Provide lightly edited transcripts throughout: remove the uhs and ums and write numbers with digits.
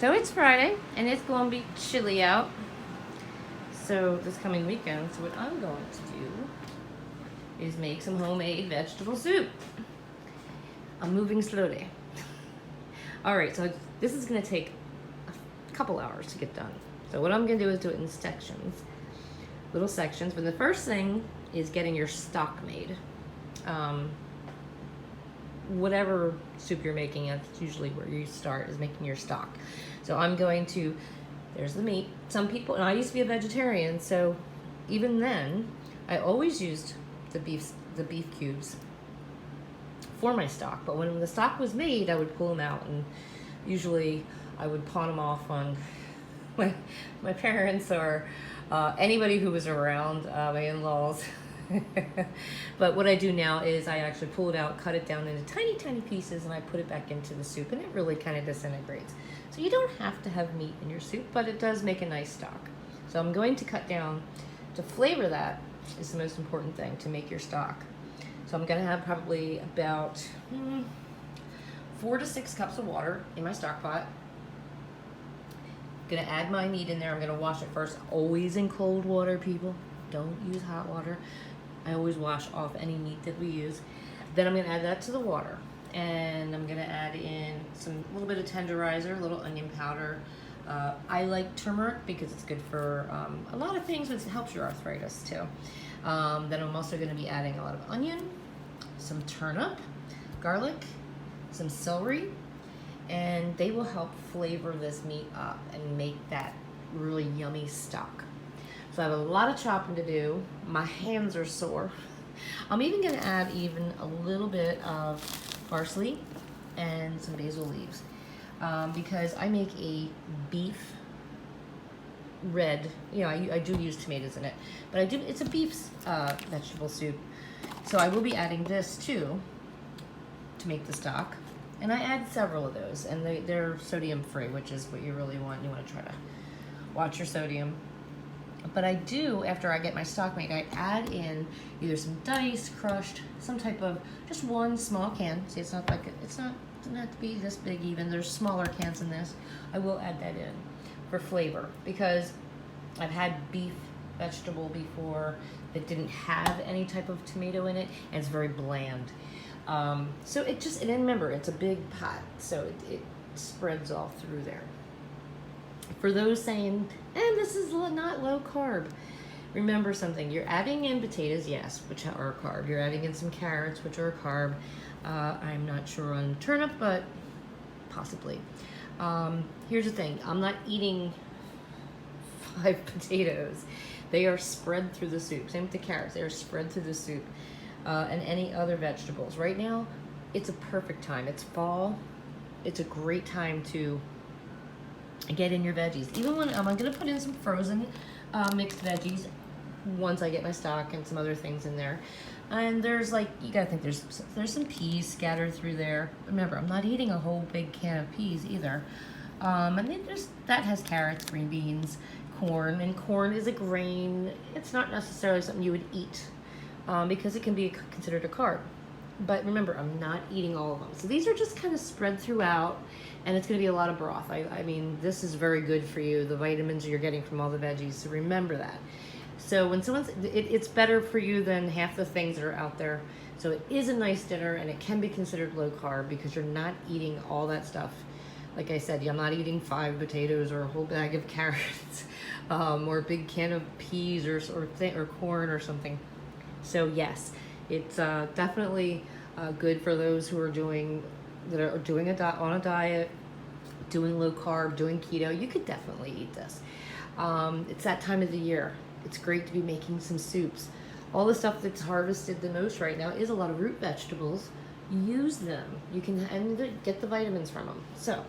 So it's Friday and it's going to be chilly out. So this coming weekend, so what I'm going to do is make some homemade vegetable soup. I'm moving slowly. All right, so this is going to take a couple hours to get done. So what I'm going to do is do it in sections, little sections. But the first thing is getting your stock made. Whatever soup you're making, that's usually where you start, is making your stock. So I'm going to, there's the meat. Some people, and I used to be a vegetarian, so even then, I always used the beef cubes for my stock. But when the stock was made, I would pull them out, and usually I would pawn them off on my parents or anybody who was around, my in-laws. But what I do now is I actually pull it out, cut it down into tiny, tiny pieces, and I put it back into the soup, and it really kind of disintegrates. So you don't have to have meat in your soup, but it does make a nice stock. So I'm going to cut down, to flavor that is the most important thing to make your stock. So I'm going to have probably about 4 to 6 cups of water in my stock pot. I'm going to add my meat in there. I'm going to wash it first, always in cold water, people. Don't use hot water. I always wash off any meat that we use. Then I'm going to add that to the water, and I'm going to add in a little bit of tenderizer, a little onion powder. I like turmeric because it's good for a lot of things, but it helps your arthritis too. Then I'm also going to be adding a lot of onion, some turnip, garlic, some celery, and they will help flavor this meat up and make that really yummy stock. So I have a lot of chopping to do. My hands are sore. I'm even going to add even a little bit of parsley and some basil leaves because I make a beef red. You know, I do use tomatoes in it, but it's a beef vegetable soup. So I will be adding this too to make the stock. And I add several of those, and they're sodium free, which is what you really want. You want to try to watch your sodium. But I do, after I get my stock made, I add in either some dice, crushed, some type of, just one small can. See, it's not like, it doesn't have to be this big even. There's smaller cans in this. I will add that in for flavor because I've had beef vegetable before that didn't have any type of tomato in it, and it's very bland. So and remember, it's a big pot, so it spreads all through there. For those saying, this is not low carb, remember something. You're adding in potatoes, yes, which are a carb. You're adding in some carrots, which are a carb. I'm not sure on turnip, but possibly. Here's the thing. I'm not eating 5 potatoes. They are spread through the soup. Same with the carrots. They are spread through the soup. And any other vegetables. Right now, it's a perfect time. It's fall. It's a great time to get in your veggies. Even when I'm going to put in some frozen mixed veggies once I get my stock and some other things in there. And there's you gotta think there's some peas scattered through there. Remember, I'm not eating a whole big can of peas either. And then that has carrots, green beans, corn, and corn is a grain. It's not necessarily something you would eat because it can be considered a carb. But remember, I'm not eating all of them. So these are just kind of spread throughout, and it's going to be a lot of broth. I mean, this is very good for you, the vitamins you're getting from all the veggies, so remember that. So when it's better for you than half the things that are out there. So it is a nice dinner, and it can be considered low carb because you're not eating all that stuff. Like I said, I'm not eating 5 potatoes or a whole bag of carrots or a big can of peas or corn or something. So yes, it's definitely good for those who are doing on a diet, doing low carb, doing keto. You could definitely eat this. It's that time of the year. It's great to be making some soups. All the stuff that's harvested the most right now is a lot of root vegetables. Use them. You can get the vitamins from them. So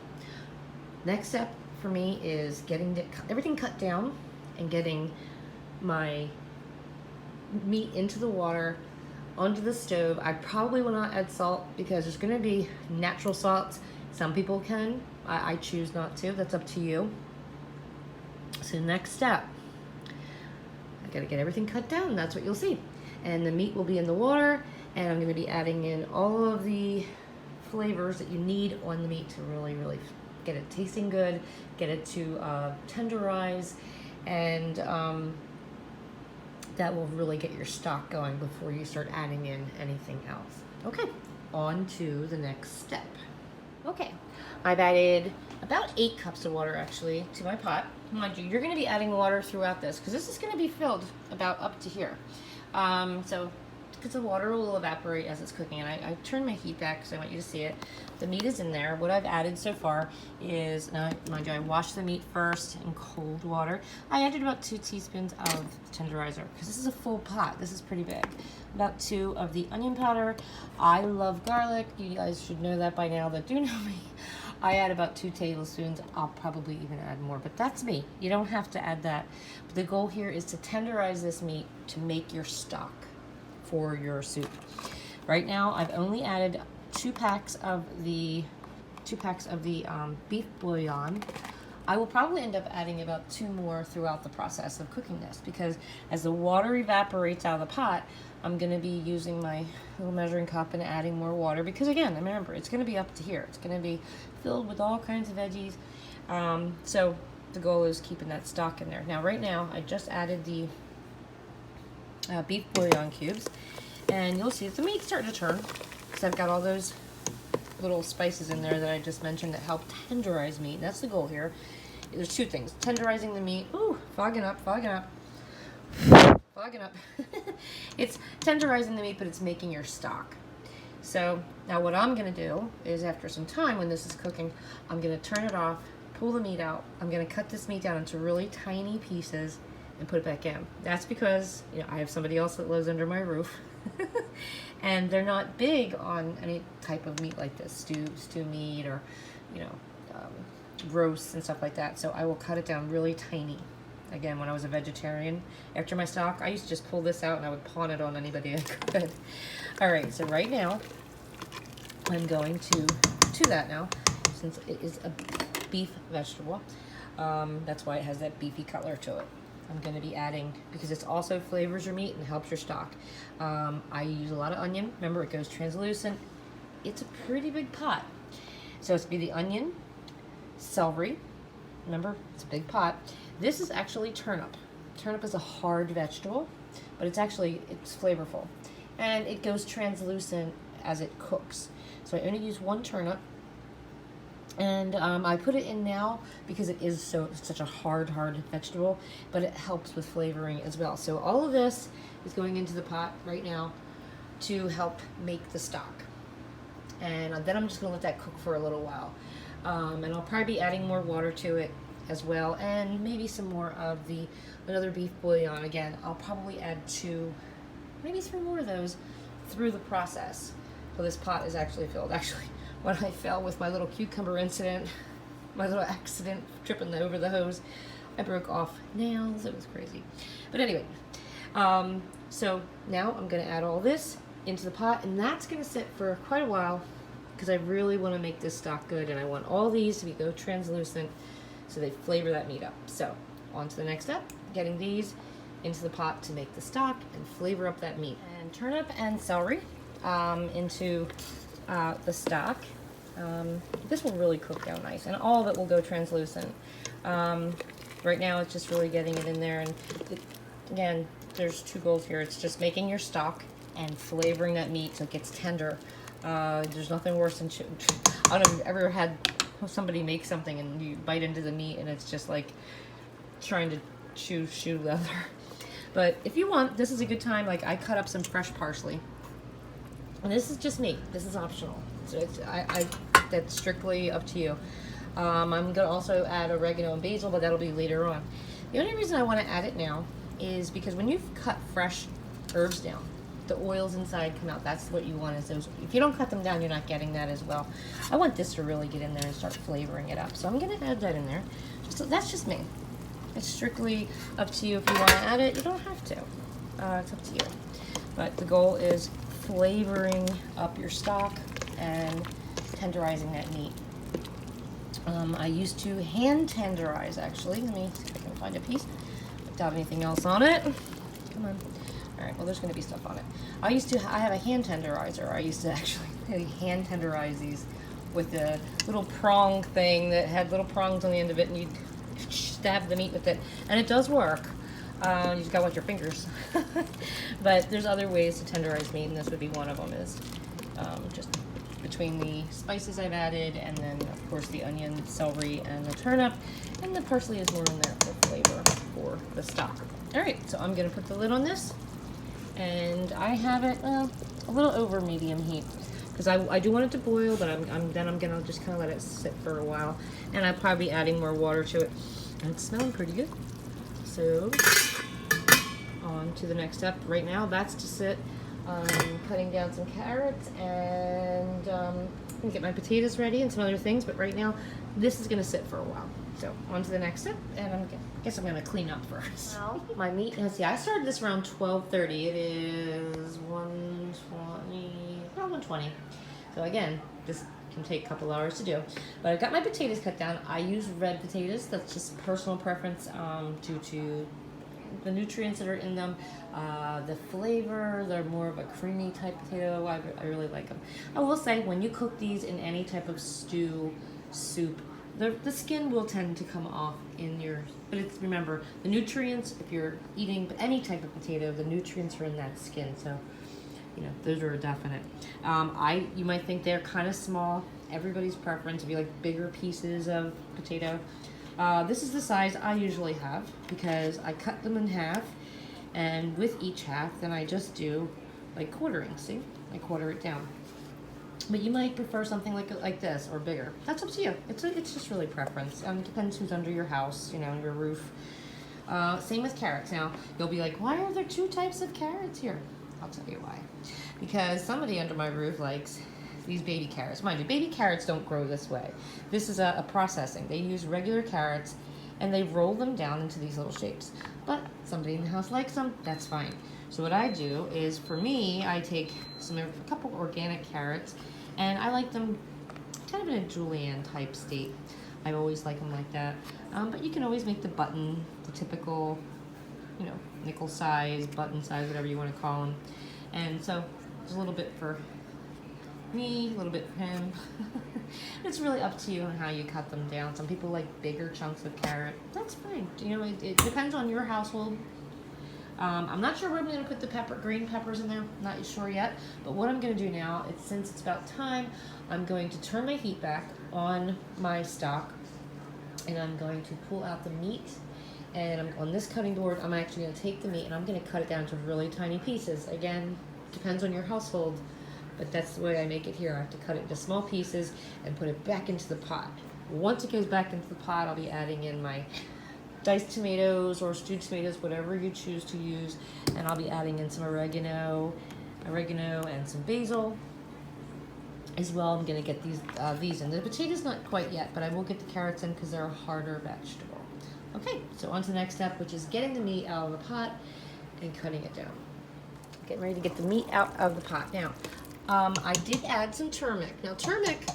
next step for me is getting everything cut down and getting my meat into the water, onto the stove. I probably will not add salt because there's going to be natural salts. Some people can. I choose not to. That's up to you. So next step, I got to get everything cut down. That's what you'll see. And the meat will be in the water, and I'm going to be adding in all of the flavors that you need on the meat to really, really get it tasting good, get it to tenderize, and that will really get your stock going before you start adding in anything else. Okay, on to the next step. Okay, I've added about 8 cups of water actually to my pot. Mind you, you're going to be adding water throughout this because this is going to be filled about up to here. So because the water will evaporate as it's cooking, and I turn my heat back because I want you to see it. The meat is in there. What I've added so far is, mind you, I washed the meat first in cold water. I added about 2 teaspoons of tenderizer because this is a full pot. This is pretty big. About 2 of the onion powder. I love garlic. You guys should know that by now that do know me. I add about 2 tablespoons. I'll probably even add more, but that's me. You don't have to add that. But the goal here is to tenderize this meat to make your stock for your soup. Right now, I've only added 2 packs of the beef bouillon. I will probably end up adding about 2 more throughout the process of cooking this because as the water evaporates out of the pot, I'm going to be using my little measuring cup and adding more water because, again, remember, it's going to be up to here. It's going to be filled with all kinds of veggies. So the goal is keeping that stock in there. Now, right now, I just added the beef bouillon cubes, and you'll see the meat's starting to turn because I've got all those little spices in there that I just mentioned that help tenderize meat. And that's the goal here. There's 2 things: tenderizing the meat. Ooh, fogging up. It's tenderizing the meat, but it's making your stock. So now what I'm going to do is, after some time when this is cooking, I'm going to turn it off, pull the meat out. I'm going to cut this meat down into really tiny pieces and put it back in. That's because, you know, I have somebody else that lives under my roof and they're not big on any type of meat like this, stew meat, or, you know, roasts and stuff like that. So I will cut it down really tiny. Again, when I was a vegetarian, after my stock, I used to just pull this out and I would pawn it on anybody I could. All right, so right now, I'm going to that now, since it is a beef vegetable. That's why it has that beefy color to it. I'm going to be adding, because it also flavors your meat and helps your stock. I use a lot of onion. Remember, it goes translucent. It's a pretty big pot. So it's be the onion, celery. Remember, it's a big pot. This is actually turnip. Turnip is a hard vegetable, but it's flavorful. And it goes translucent as it cooks. So I only use 1 turnip. And I put it in now because it is such a hard vegetable, but it helps with flavoring as well. So all of this is going into the pot right now to help make the stock. And then I'm just going to let that cook for a little while. And I'll probably be adding more water to it as well, and maybe some more of another beef bouillon. Again, I'll probably add 2, maybe 3 more of those through the process. So this pot is actually filled. Actually, when I fell with my little cucumber incident, my little accident tripping over the hose, I broke off nails. It was crazy. But anyway, so now I'm going to add all this into the pot, and that's going to sit for quite a while because I really want to make this stock good, and I want all these to go translucent so they flavor that meat up. So on to the next step, getting these into the pot to make the stock and flavor up that meat. And turnip and celery into the stock. This will really cook down nice, and all of it will go translucent. Right now it's just really getting it in there, and again, there's 2 goals here. It's just making your stock and flavoring that meat so it gets tender. There's nothing worse than I don't know if you've ever had somebody make something and you bite into the meat and it's just like trying to chew shoe leather. But if you want, this is a good time. Like, I cut up some fresh parsley, and this is just me. This is optional. So that's strictly up to you. I'm gonna also add oregano and basil, but that'll be later on. The only reason I want to add it now is because when you've cut fresh herbs down, the oils inside come out. That's what you want, is those. If you don't cut them down, you're not getting that as well. I want this to really get in there and start flavoring it up. So I'm gonna add that in there. That's just me. It's strictly up to you. If you want to add it, you don't have to. It's up to you. But the goal is flavoring up your stock and tenderizing that meat. I used to hand tenderize, actually. Let me see if I can find a piece without anything else on it. Come on. All right, well, there's going to be stuff on it. I have a hand tenderizer. I used to actually hand tenderize these with the little prong thing that had little prongs on the end of it, and you stab the meat with it, and it does work. You just gotta watch your fingers. But there's other ways to tenderize meat, and this would be one of them. Is just between the spices I've added, and then of course the onion, celery, and the turnip, and the parsley is more in there for flavor for the stock. All right, so I'm gonna put the lid on this, and I have it a little over medium heat because I do want it to boil, but I'm gonna just kind of let it sit for a while, and I'll probably be adding more water to it. And it's smelling pretty good. So on to the next step. Right now, that's to sit. Cutting down some carrots, and I'm gonna get my potatoes ready and some other things, but right now this is gonna sit for a while. So on to the next step, and I guess I'm gonna clean up first. Well, my meat, let's see, I started this around 12:30. It is 1:20, around 1:20. So again, this can take a couple hours to do. But I've got my potatoes cut down. I use red potatoes. That's just personal preference due to the nutrients that are in them, the flavor. They're more of a creamy type potato. I really like them. I will say, when you cook these in any type of stew, soup, the skin will tend to come off in your, but it's, remember, the nutrients, if you're eating any type of potato, the nutrients are in that skin, so you know, those are definite. You might think they're kind of small. Everybody's preference. If you like bigger pieces of potato, this is the size I usually have because I cut them in half, and with each half, then I just do like quartering. See, I quarter it down. But you might prefer something like this or bigger. That's up to you. It's just really preference. It depends who's under your house, you know, your roof. Same with carrots. Now you'll be like, why are there two types of carrots here? I'll tell you why. Because somebody under my roof likes these baby carrots. Mind you, baby carrots don't grow this way. This is a processing. They use regular carrots and they roll them down into these little shapes. But somebody in the house likes them, that's fine. So what I do is, for me, I take a couple organic carrots, and I like them kind of in a julienne type state. I always like them like that. But you can always make the typical, you know, nickel size, button size, whatever you want to call them. And so there's a little bit for me, a little bit for him. It's really up to you on how you cut them down. Some people like bigger chunks of carrot. That's fine. You know, it depends on your household. I'm not sure where I'm going to put the green peppers in there. Not sure yet. But what I'm going to do now, since it's about time, I'm going to turn my heat back on my stock, and I'm going to pull out the meat. And on this cutting board, I'm actually going to take the meat and I'm going to cut it down to really tiny pieces. Again, depends on your household, but that's the way I make it here. I have to cut it into small pieces and put it back into the pot. Once it goes back into the pot, I'll be adding in my diced tomatoes or stewed tomatoes, whatever you choose to use, and I'll be adding in some oregano and some basil as well. I'm going to get these in. The potatoes not quite yet, but I will get the carrots in because they're a harder vegetable. Okay, so on to the next step, which is getting the meat out of the pot and cutting it down. Getting ready to get the meat out of the pot. Now, I did add some turmeric. Now, turmeric,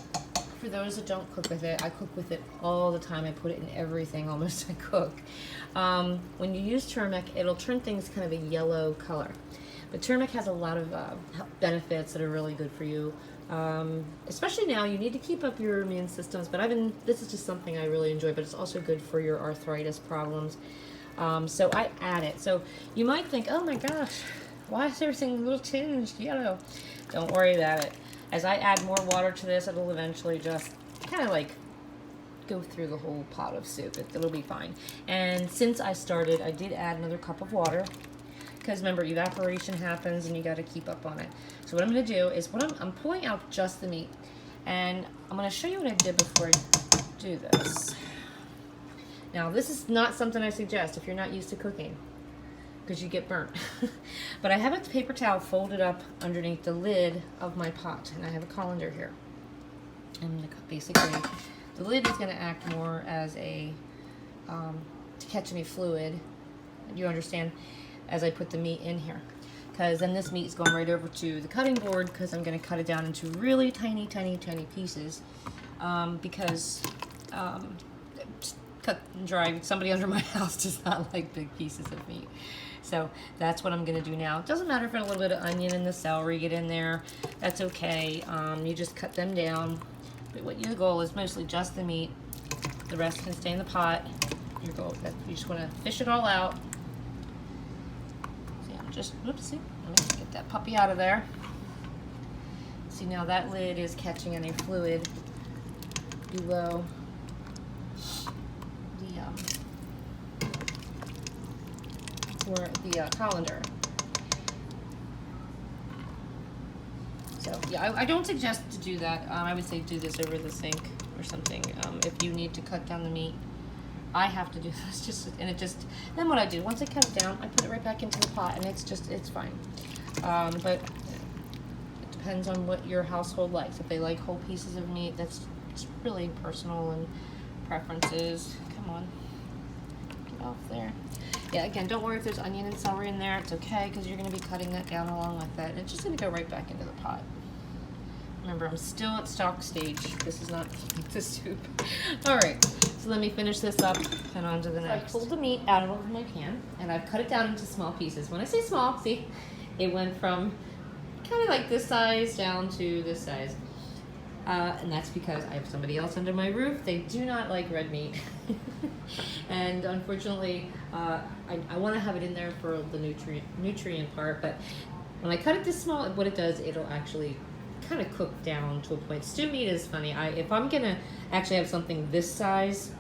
for those that don't cook with it, I cook with it all the time. I put it in everything almost I cook. When you use turmeric, it'll turn things kind of a yellow color. But turmeric has a lot of benefits that are really good for you. Especially now, you need to keep up your immune systems, but this is just something I really enjoy, but it's also good for your arthritis problems. So I add it. So you might think, oh my gosh, why is everything a little tinged yellow? Don't worry about it. As I add more water to this, it'll eventually just kind of like go through the whole pot of soup. It'll be fine. And since I started, I did add another cup of water. Because remember, evaporation happens and you got to keep up on it. So what I'm going to do is, I'm pulling out just the meat, and I'm going to show you what I did before I do this. Now, this is not something I suggest if you're not used to cooking, because you get burnt. But I have a paper towel folded up underneath the lid of my pot, and I have a colander here. And basically, the lid is going to act more as to catch any fluid. You understand? As I put the meat in here, because then this meat is going right over to the cutting board, because I'm going to cut it down into really tiny pieces, because cut and dry, somebody under my house does not like big pieces of meat. So that's what I'm going to do now. It doesn't matter if a little bit of onion and the celery get in there, that's okay. You just cut them down. But what your goal is mostly just the meat. The rest can stay in the pot. Your goal, you just want to fish it all out. See, I'm just, oopsie, let me get that puppy out of there. See, now that lid is catching any fluid below the colander. So yeah, I don't suggest to do that. I would say do this over the sink or something. If you need to cut down the meat, I have to do this. Then what I do, once I cut it down, I put it right back into the pot, and it's fine. But it depends on what your household likes. If they like whole pieces of meat, it's really personal and preferences. Come on, get off there. Yeah, again, don't worry if there's onion and celery in there. It's okay, because you're going to be cutting that down along with it. It's just going to go right back into the pot. Remember, I'm still at stock stage. This is not the soup. All right, so let me finish this up and on to the next. I pulled the meat out of my pan, and I've cut it down into small pieces. When I say small, see, it went from kind of like this size down to this size. And that's because I have somebody else under my roof. They do not like red meat. And unfortunately, I want to have it in there for the nutrient part, but when I cut it this small, what it does, it'll actually kind of cook down to a point. Stew meat is funny. If I'm gonna actually have something this size,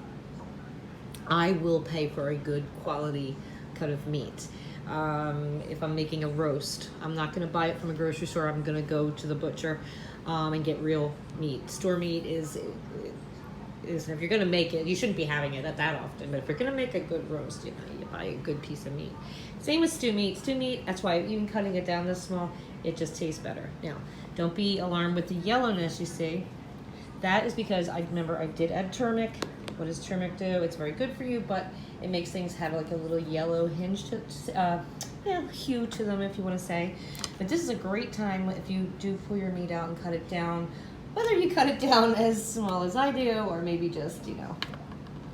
I will pay for a good quality cut of meat. If I'm making a roast, I'm not gonna buy it from a grocery store. I'm gonna go to the butcher and get real meat. Store meat is if you're gonna make it, you shouldn't be having it that often, but if you're gonna make a good roast, you buy a good piece of meat. Same with stew meat. Stew meat, that's why even cutting it down this small, it just tastes better. Now, don't be alarmed with the yellowness you see. That is because I did add turmeric. What does turmeric do? It's very good for you, but it makes things have like a little yellow hinge to hue to them, if you want to say. But this is a great time if you do pull your meat out and cut it down. Whether you cut it down as small as I do, or maybe just,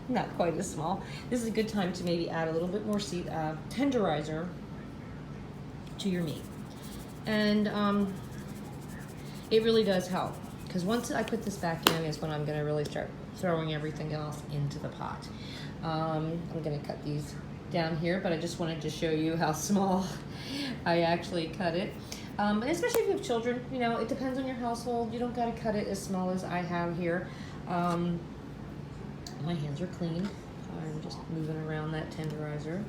not quite as small. This is a good time to maybe add a little bit more tenderizer to your meat. And it really does help. Because once I put this back in is when I'm going to really start throwing everything else into the pot. I'm going to cut these down here, but I just wanted to show you how small I actually cut it. And especially if you have children, it depends on your household. You don't got to cut it as small as I have here. My hands are clean. I'm just moving around that tenderizer.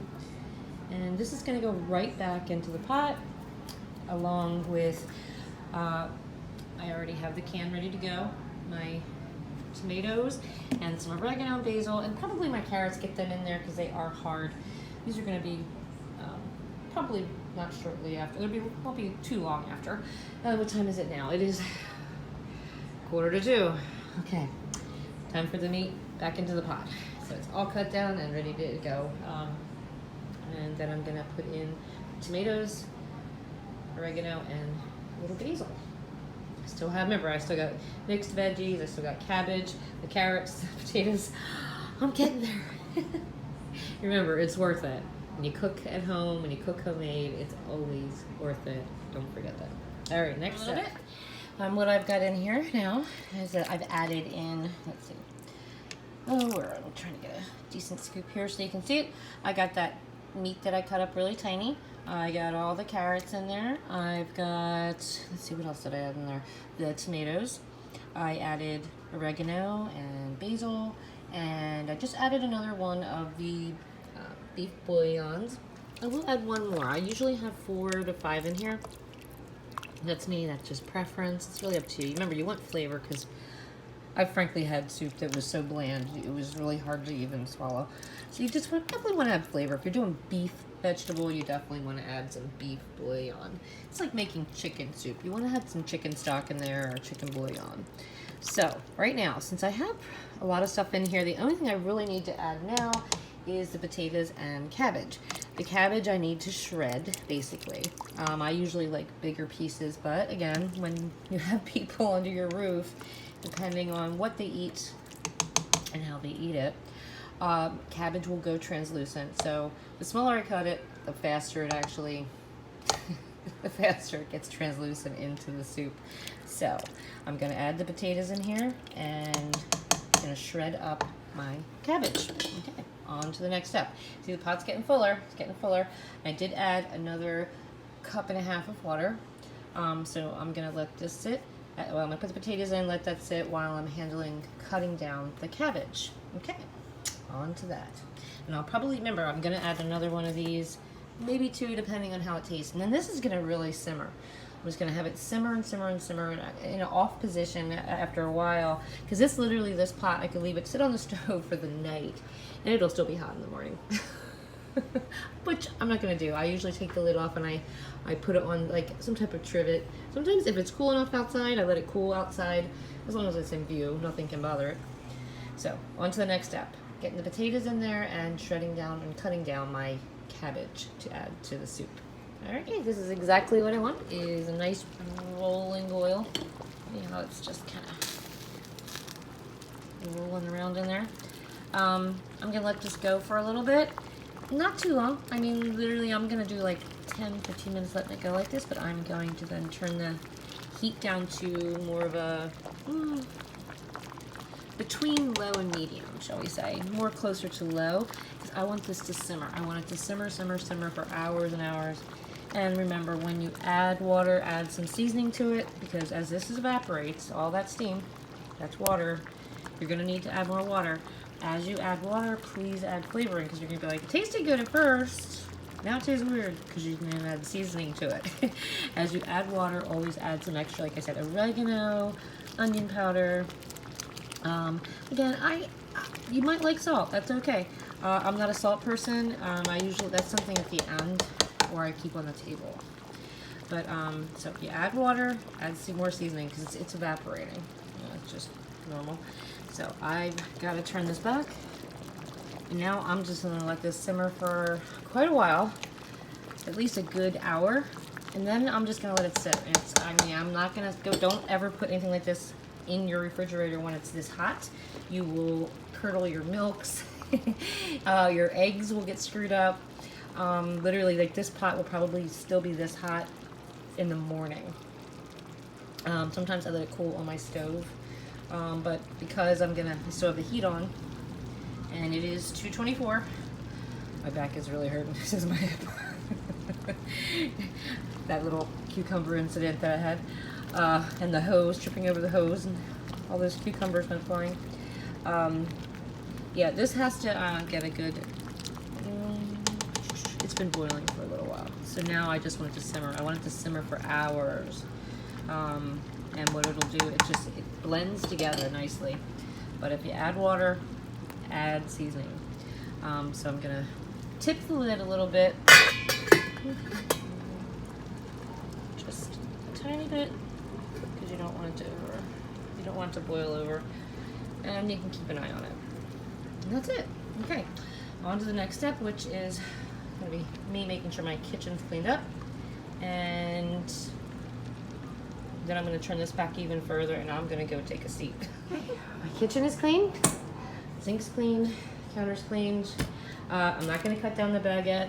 And this is going to go right back into the pot along with, I already have the can ready to go. My tomatoes and some oregano and basil, and probably my carrots, get them in there because they are hard. These are going to be probably not shortly after. Won't be too long after. What time is it now? It is 1:45. Okay, time for the meat back into the pot. So it's all cut down and ready to go. And then I'm gonna put in tomatoes, oregano, and a little basil. I still got mixed veggies. I still got cabbage, the carrots, the potatoes. I'm getting there. Remember, it's worth it. When you cook at home, when you cook homemade, it's always worth it. Don't forget that. All right, next step. What I've got in here now is that I've added in, let's see. I'm trying to get a decent scoop here so you can see it. I got that meat that I cut up really tiny. I got all the carrots in there. I've got, let's see, what else did I add in there? The tomatoes. I added oregano and basil, and I just added another one of the beef bouillons. I will add one more. I usually have 4 to 5 in here. That's me, that's just preference. It's really up to you. Remember, you want flavor, because I've frankly had soup that was so bland, it was really hard to even swallow. So you just definitely want to have flavor. If you're doing beef vegetable, you definitely want to add some beef bouillon. It's like making chicken soup. You want to have some chicken stock in there or chicken bouillon. So right now, since I have a lot of stuff in here, the only thing I really need to add now is the potatoes and cabbage. The cabbage I need to shred, basically. I usually like bigger pieces, but again, when you have people under your roof, depending on what they eat and how they eat it, cabbage will go translucent. So the smaller I cut it, the faster it actually the faster it gets translucent into the soup. So I'm gonna add the potatoes in here and I'm gonna shred up my cabbage. Okay, on to the next step. See, the pot's getting fuller, it's getting fuller. I did add another 1.5 cups of water. So I'm gonna let this sit. Well, I'm gonna put the potatoes in, let that sit while I'm cutting down the cabbage. Okay, on to that. And I'll probably, remember, I'm gonna add another one of these, maybe 2, depending on how it tastes. And then this is gonna really simmer. I'm just gonna have it simmer and simmer and simmer in an off position after a while. Because this pot, I could leave it sit on the stove for the night and it'll still be hot in the morning. Which I'm not gonna do. I usually take the lid off and I put it on like some type of trivet. Sometimes if it's cool enough outside, I let it cool outside. As long as it's in view, nothing can bother it. So, on to the next step. Getting the potatoes in there and shredding down and cutting down my cabbage to add to the soup. Alright, this is exactly what I want, is a nice rolling oil. You know, it's just kind of rolling around in there. I'm gonna let this go for a little bit. Not too long. I mean, literally, I'm gonna do like 10-15 minutes letting it go like this, but I'm going to then turn the heat down to more of a between low and medium, shall we say, more closer to low, because I want this to simmer. I want it to simmer, simmer, simmer for hours and hours. And remember, when you add water, add some seasoning to it, because as this evaporates, all that steam, that's water, you're gonna need to add more water. As you add water, please add flavoring, because you're gonna be like, it tasted good at first, now it tastes weird, because you can add seasoning to it. As you add water, always add some extra, like I said, oregano, onion powder. Again, you might like salt, that's okay. I'm not a salt person. That's something at the end, or I keep on the table. But, so if you add water, add some more seasoning, because it's evaporating. It's just normal. So I've got to turn this back. And now I'm just going to let this simmer for quite a while, at least a good hour. And then I'm just going to let it sit. I'm not going to go, don't ever put anything like this in your refrigerator when it's this hot. You will curdle your milks. Your eggs will get screwed up. Literally, like, this pot will probably still be this hot in the morning. Sometimes I let it cool on my stove. But because I still have the heat on, and it is 2:24, my back is really hurting. This is my hip. That little cucumber incident that I had, and the hose, tripping over the hose, and all those cucumbers went flying. Yeah, this has to get a good, it's been boiling for a little while. So now I just want it to simmer. I want it to simmer for hours. And what it'll do, it blends together nicely. But if you add water, add seasoning. So I'm gonna tip the lid a little bit. Just a tiny bit, because you don't want it to boil over. And you can keep an eye on it. And that's it. Okay, on to the next step, which is gonna be me making sure my kitchen's cleaned up. And then I'm going to turn this back even further, and I'm going to go take a seat. My kitchen is clean, sink's clean, counter's cleaned. I'm not going to cut down the baguette.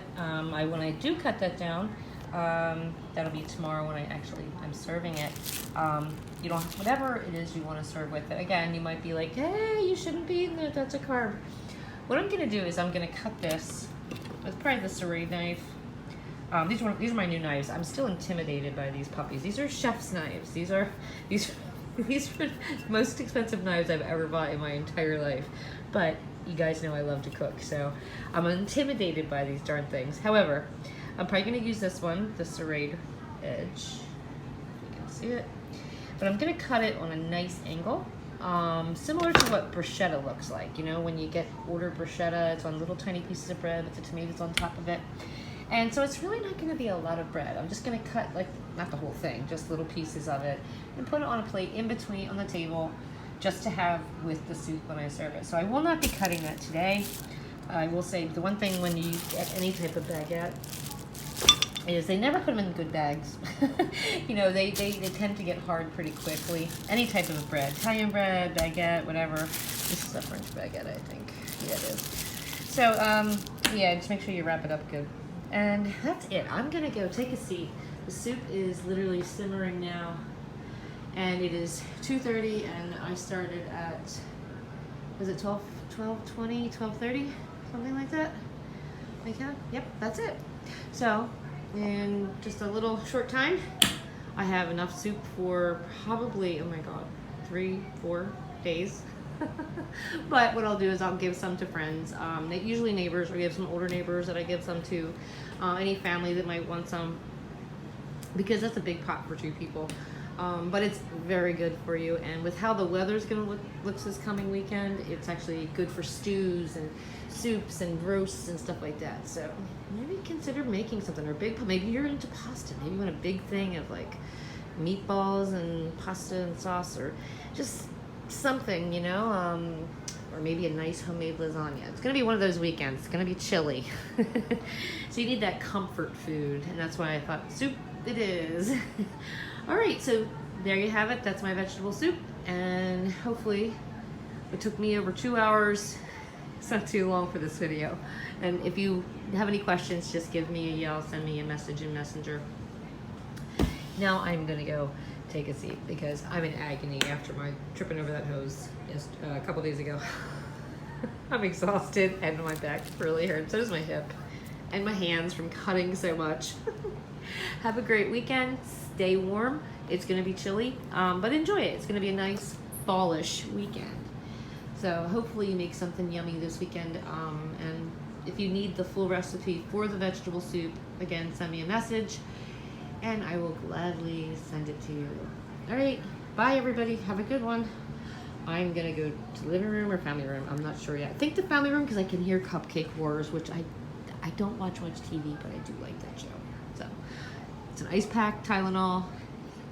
When I do cut that down, that'll be tomorrow when I'm serving it. You don't, whatever it is you want to serve with it. Again, you might be like, hey, you shouldn't be eating that, that's a carb. What I'm going to do is I'm going to cut this with probably the serrade knife. These are my new knives. I'm still intimidated by these puppies. These are chef's knives. These are the most expensive knives I've ever bought in my entire life. But you guys know I love to cook, so I'm intimidated by these darn things. However, I'm probably going to use this one, the serrade edge. If you can see it. But I'm going to cut it on a nice angle. Similar to what bruschetta looks like. You know, when you order bruschetta, it's on little tiny pieces of bread with the tomatoes on top of it. And so it's really not going to be a lot of bread. I'm just going to cut, like, not the whole thing, just little pieces of it, and put it on a plate in between on the table, just to have with the soup when I serve it. So I will not be cutting that today. I will say the one thing when you get any type of baguette is they never put them in good bags. You know, they tend to get hard pretty quickly. Any type of bread, Italian bread, baguette, whatever. This is a French baguette, I think. Yeah, it is. So, yeah, just make sure you wrap it up good. And that's it. I'm gonna go take a seat. The soup is literally simmering now, and it is 2:30, and I started at, was it 12:20, 12:30, something like that? Yep, that's it. So in just a little short time, I have enough soup for probably, oh my god, 3-4 days. But what I'll do is I'll give some to friends, usually neighbors, or we have some older neighbors that I give some to, any family that might want some, because that's a big pot for 2 people. But it's very good for you, and with how the weather's gonna look this coming weekend, it's actually good for stews and soups and roasts and stuff like that. So maybe consider making something, or maybe you're into pasta. Maybe you want a big thing of like meatballs and pasta and sauce, or just something, you know, or maybe a nice homemade lasagna. It's gonna be one of those weekends. It's gonna be chilly. So you need that comfort food, and that's why I thought soup it is. All right, so there you have it. That's my vegetable soup, and hopefully it took me over 2 hours. It's not too long for this video. And if you have any questions, just give me a yell, send me a message in Messenger. Now I'm gonna go take a seat because I'm in agony after my tripping over that hose just a couple days ago. I'm exhausted and my back really hurts. So does my hip and my hands from cutting so much. Have a great weekend. Stay warm. It's gonna be chilly, but enjoy it. It's gonna be a nice fallish weekend. So hopefully you make something yummy this weekend. And if you need the full recipe for the vegetable soup, again, send me a message and I will gladly send it to you. All right, bye everybody. Have a good one. I'm gonna go to the living room or family room. I'm not sure yet. I think the family room because I can hear Cupcake Wars, which I don't watch much TV, but I do like that show. So it's an ice pack, Tylenol.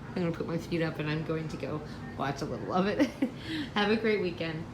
I'm gonna put my feet up and I'm going to go watch a little of it. Have a great weekend.